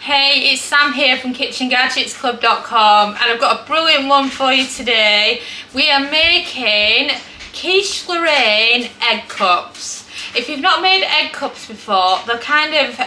Hey, it's Sam here from KitchenGadgetsClub.com and I've got a brilliant one for you today. We are making Quiche Lorraine egg cups. If you've not made egg cups before, they're kind of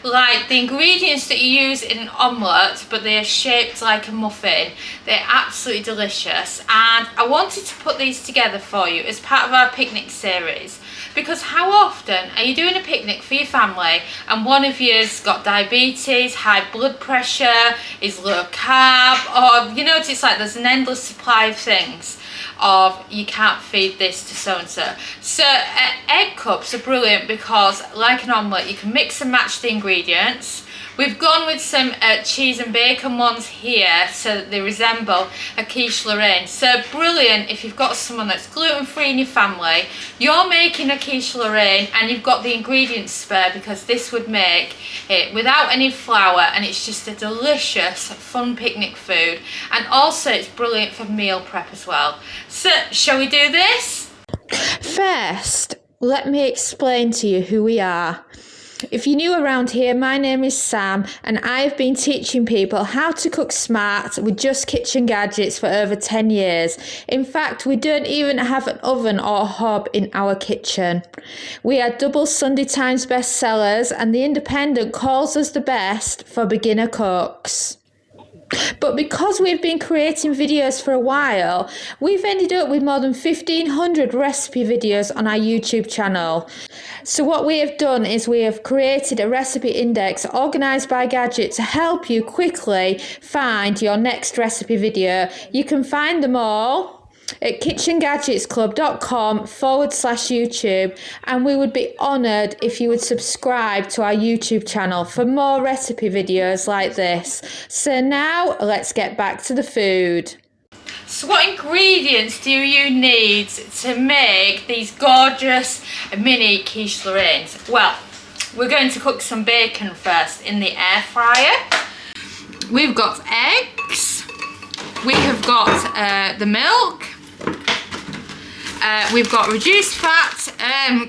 like the ingredients that you use in an omelette, but they are shaped like a muffin. They're absolutely delicious, and I wanted to put these together for you as part of our picnic series. Because how often are you doing a picnic for your family and one of you's got diabetes, high blood pressure, is low carb, or you know, it's like there's an endless supply of things of you can't feed this to so and so. So egg cups are brilliant because, like an omelette, you can mix and match the ingredients. We've gone with some cheese and bacon ones here so that they resemble a Quiche Lorraine. So brilliant if you've got someone that's gluten-free in your family, you're making a Quiche Lorraine and you've got the ingredients spare, because this would make it without any flour, and it's just a delicious, fun picnic food. And also it's brilliant for meal prep as well. So shall we do this? First, let me explain to you who we are. If you're new around here, my name is Sam and I've been teaching people how to cook smart with just kitchen gadgets for over 10 years. In fact, we don't even have an oven or a hob in our kitchen. We are double Sunday Times bestsellers and The Independent calls us the best for beginner cooks. But because we've been creating videos for a while, we've ended up with more than 1,500 recipe videos on our YouTube channel. So what we have done is we have created a recipe index organised by gadget to help you quickly find your next recipe video. You can find them all at KitchenGadgetsClub.com/YouTube, and we would be honoured if you would subscribe to our YouTube channel for more recipe videos like this. So now let's get back to the food. So what ingredients do you need to make these gorgeous mini Quiche Lorraines? Well, we're going to cook some bacon first in the air fryer. We've got eggs, we have got the milk, we've got reduced fat,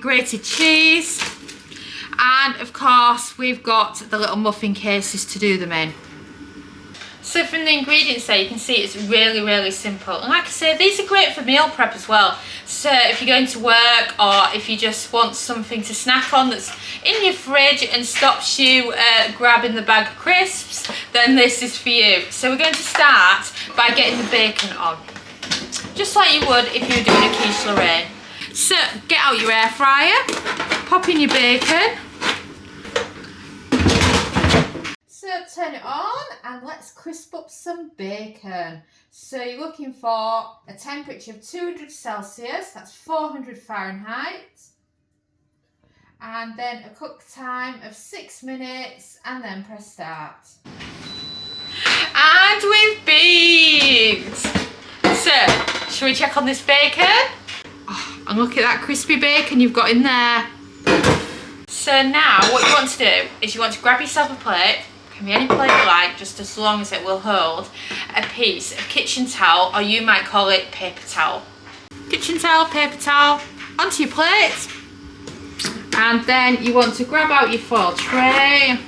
grated cheese, and of course we've got the little muffin cases to do them in. So from the ingredients there, you can see it's really simple. And like I say, these are great for meal prep as well. So if you're going to work, or if you just want something to snack on that's in your fridge and stops you grabbing the bag of crisps, then this is for you. So we're going to start by getting the bacon on, just like you would if you were doing a Quiche Lorraine. So get out your air fryer, pop in your bacon. So turn it on and let's crisp up some bacon. So you're looking for a temperature of 200 Celsius, that's 400 Fahrenheit. And then a cook time of 6 minutes, and then press start. And we've beeped. So, shall we check on this bacon? Oh, and look at that crispy bacon you've got in there. So now what you want to do is you want to grab yourself a plate. Can be any plate you like, just as long as it will hold a piece of kitchen towel, or you might call it paper towel. Kitchen towel, paper towel, onto your plate. And then you want to grab out your foil tray.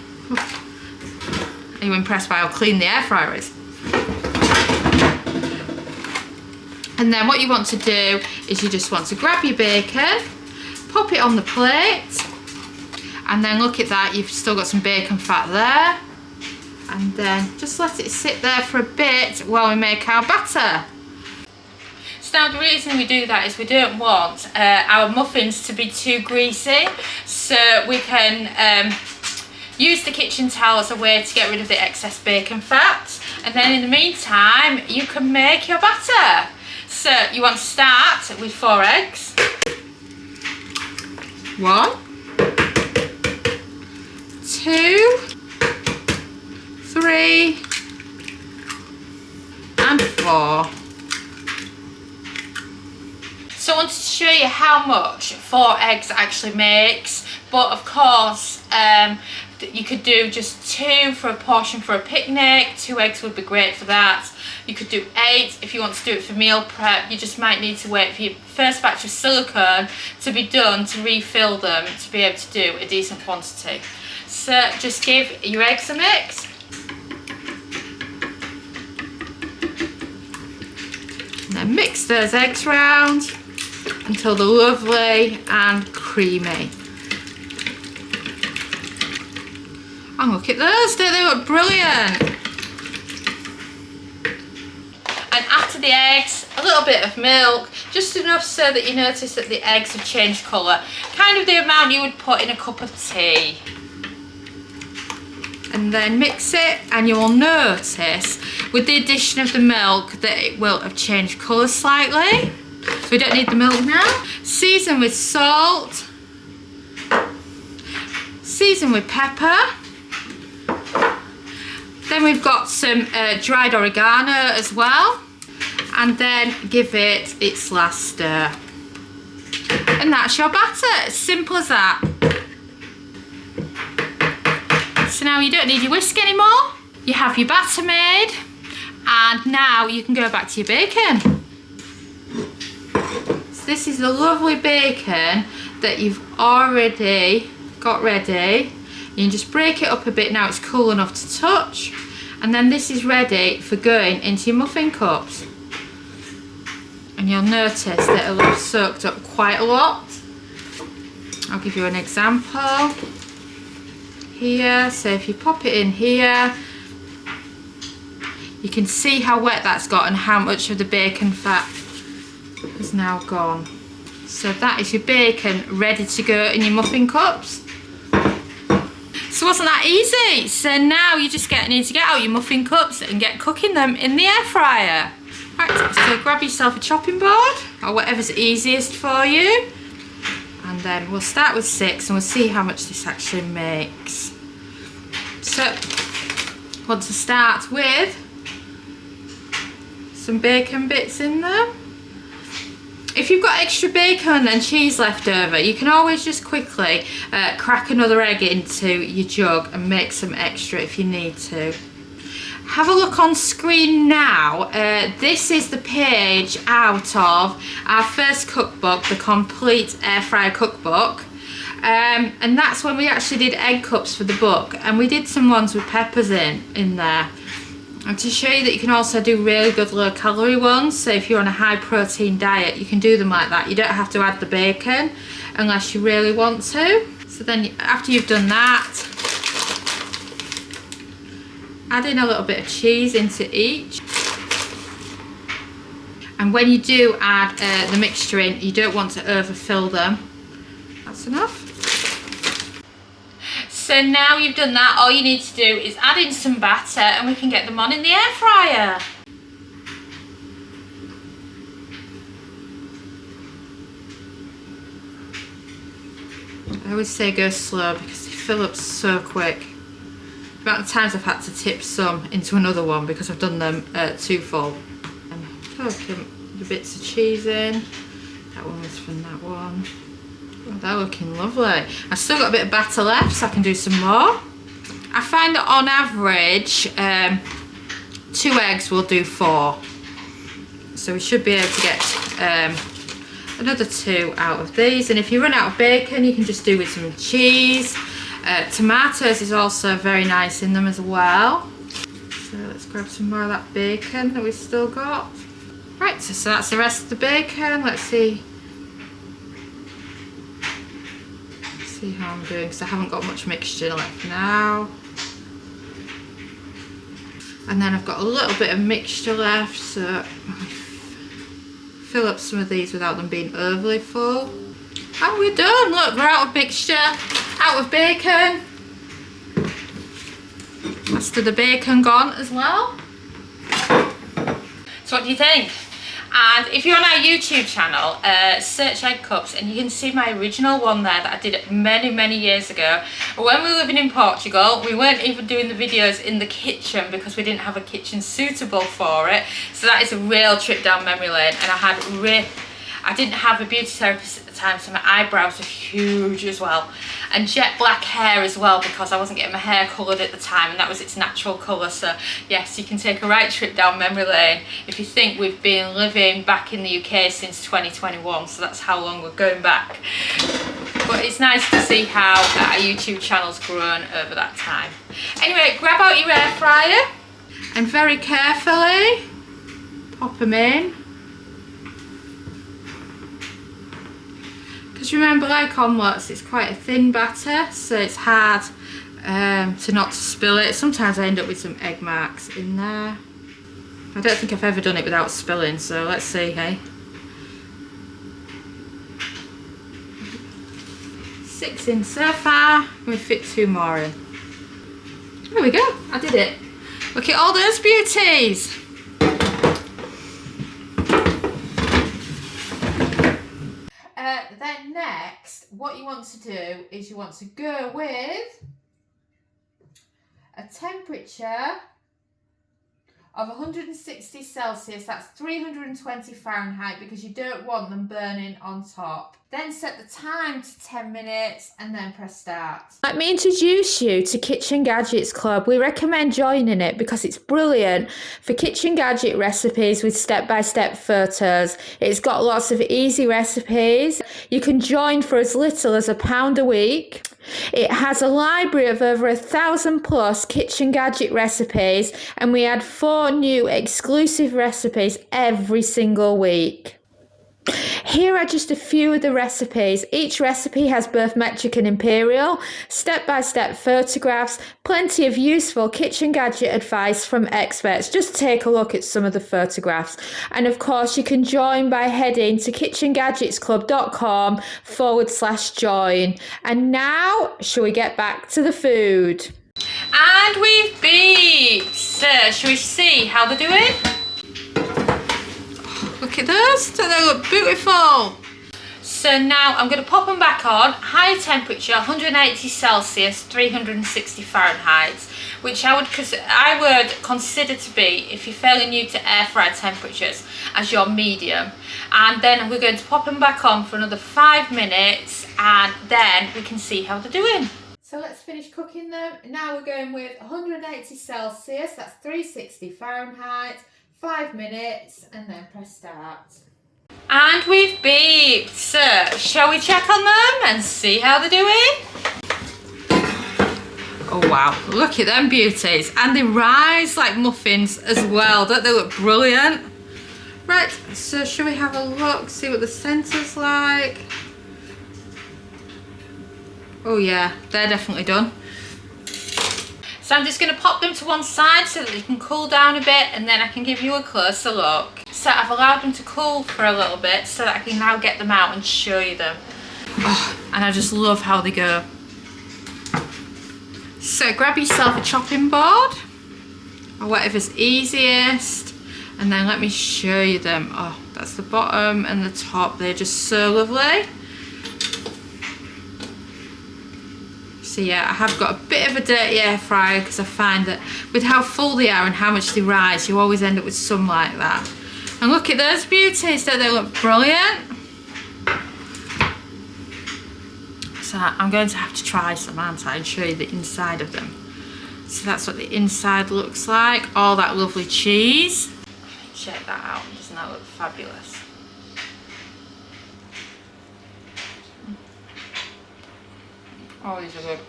Are you impressed by how clean the air fryer is? And then what you want to do is you just want to grab your bacon, pop it on the plate, and then look at that, you've still got some bacon fat there. And then just let it sit there for a bit while we make our batter. So now the reason we do that is we don't want our muffins to be too greasy, so we can use the kitchen towel as a way to get rid of the excess bacon fat. And then in the meantime, you can make your batter. So you want to start with 4 eggs. 1, 2, 3, and 4. So I wanted to show you how much 4 eggs actually makes, but of course you could do just 2 for a portion for a picnic. 2 eggs would be great for that. You could do 8 if you want to do it for meal prep. You just might need to wait for your first batch of silicone to be done to refill them to be able to do a decent quantity. So just give your eggs a mix. And then mix those eggs round until they're lovely and creamy. And look at those, don't they look brilliant? And after the eggs, a little bit of milk, just enough so that you notice that the eggs have changed colour. Kind of the amount you would put in a cup of tea. And then mix it, and you will notice with the addition of the milk that it will have changed colour slightly. So we don't need the milk now. Season with salt. Season with pepper. Then we've got some dried oregano as well. And then give it its last stir. And that's your batter, as simple as that. So now you don't need your whisk anymore. You have your batter made, and now you can go back to your bacon. So this is the lovely bacon that you've already got ready. You can just break it up a bit now it's cool enough to touch. And then this is ready for going into your muffin cups. And you'll notice that it'll have soaked up quite a lot. I'll give you an example here. So if you pop it in here, you can see how wet that's got and how much of the bacon fat is now gone. So that is your bacon ready to go in your muffin cups. So wasn't that easy? So now you just need to get out your muffin cups and get cooking them in the air fryer. Right, so grab yourself a chopping board or whatever's easiest for you. And then we'll start with 6 and we'll see how much this actually makes. So, want to start with some bacon bits in there. If you've got extra bacon and cheese left over, you can always just quickly crack another egg into your jug and make some extra if you need to. Have a look on screen now. This is the page out of our first cookbook, the Complete Air Fryer Cookbook. And that's when we actually did egg cups for the book, and we did some ones with peppers in there. And to show you that you can also do really good low calorie ones, so if you're on a high protein diet, you can do them like that. You don't have to add the bacon unless you really want to. So then after you've done that, add in a little bit of cheese into each. And when you do add the mixture in, you don't want to overfill them. That's enough. So now you've done that, all you need to do is add in some batter and we can get them on in the air fryer. I always say go slow because they fill up so quick. The amount of times I've had to tip some into another one because I've done them too full. And poking the bits of cheese in. That one was from that one. Oh, they're looking lovely. I've still got a bit of batter left, so I can do some more. I find that on average, 2 eggs will do 4. So we should be able to get another 2 out of these. And if you run out of bacon, you can just do with some cheese. Tomatoes is also very nice in them as well. So let's grab some more of that bacon that we've still got. Right, so that's the rest of the bacon. Let's see how I'm doing, because I haven't got much mixture left now. And then I've got a little bit of mixture left, so fill up some of these without them being overly full. And we're done. Look, we're out of mixture, out of bacon. Rest of the bacon gone as well. So what do you think? And if you're on our YouTube channel, search egg cups and you can see my original one there that I did many years ago. When we were living in Portugal, we weren't even doing the videos in the kitchen because we didn't have a kitchen suitable for it. So that is a real trip down memory lane. And I didn't have a beauty therapist at the time, so my eyebrows were huge as well. And jet black hair as well, because I wasn't getting my hair coloured at the time and that was its natural colour. So yes, you can take a right trip down memory lane if you think we've been living back in the UK since 2021. So that's how long we're going back. But it's nice to see how our YouTube channel's grown over that time. Anyway, grab out your air fryer and very carefully pop them in. Because remember, like omelettes, it's quite a thin batter, so it's hard to not spill it. Sometimes I end up with some egg marks in there. I don't think I've ever done it without spilling, so let's see, hey. 6 in so far, I'm going to fit 2 more in. There we go, I did it. Look at all those beauties. Then next, what you want to do is you want to go with a temperature of 160 Celsius, that's 320 Fahrenheit, because you don't want them burning on top. Then set the time to 10 minutes and then press start. Let me introduce you to Kitchen Gadgets Club. We recommend joining it because it's brilliant for kitchen gadget recipes with step-by-step photos. It's got lots of easy recipes. You can join for as little as £1 a week. It has a library of over 1,000 plus kitchen gadget recipes, and we add 4 new exclusive recipes every single week. Here are just a few of the recipes. Each recipe has both metric and imperial, step-by-step photographs, plenty of useful kitchen gadget advice from experts. Just take a look at some of the photographs. And of course, you can join by heading to KitchenGadgetsClub.com/join. And now, shall we get back to the food? And we've beeped. So, shall we see how they're doing? Look at those, don't they look beautiful? So now I'm going to pop them back on, high temperature, 180 Celsius, 360 Fahrenheit, which I would consider to be, if you're fairly new to air fry temperatures, as your medium. And then we're going to pop them back on for another 5 minutes, and then we can see how they're doing. So let's finish cooking them. Now we're going with 180 Celsius, that's 360 Fahrenheit, 5 minutes, and then press start. And we've beeped. So, shall we check on them and see how they're doing? Oh wow, look at them beauties. And they rise like muffins as well. Don't they look brilliant? Right, so shall we have a look, see what the centre's like? Oh yeah, they're definitely done. So I'm just going to pop them to one side so that they can cool down a bit, and then I can give you a closer look. So I've allowed them to cool for a little bit so that I can now get them out and show you them. Oh, and I just love how they go. So grab yourself a chopping board or whatever's easiest, and then let me show you them. Oh, that's the bottom and the top. They're just so lovely. So yeah, I have got a bit of a dirty air fryer because I find that with how full they are and how much they rise, you always end up with some like that. And look at those beauties, don't they look brilliant? So I'm going to have to try some, aren't I, and show you the inside of them. So that's what the inside looks like, all that lovely cheese. Check that out, doesn't that look fabulous? Oh, these are good.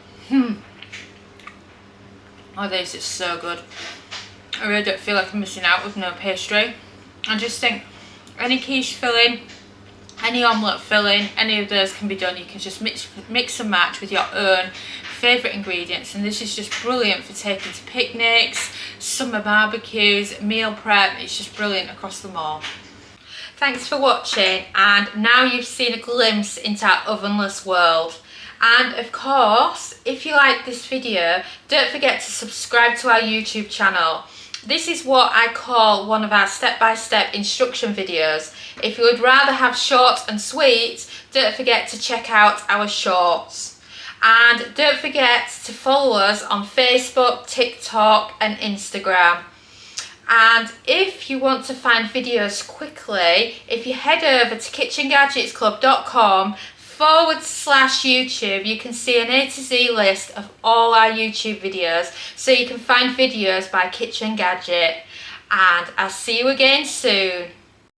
Oh, these are so good. I really don't feel like I'm missing out with no pastry. I just think any quiche filling, any omelette filling, any of those can be done. You can just mix and match with your own favourite ingredients, and this is just brilliant for taking to picnics, summer barbecues, meal prep. It's just brilliant across them all. Thanks for watching, and now you've seen a glimpse into our ovenless world. And of course, if you like this video, don't forget to subscribe to our YouTube channel. This is what I call one of our step-by-step instruction videos. If you would rather have short and sweet, don't forget to check out our shorts. And don't forget to follow us on Facebook, TikTok and Instagram. And if you want to find videos quickly, if you head over to KitchenGadgetsClub.com/YouTube, you can see an A to Z list of all our YouTube videos, so you can find videos by Kitchen Gadget. And I'll see you again soon.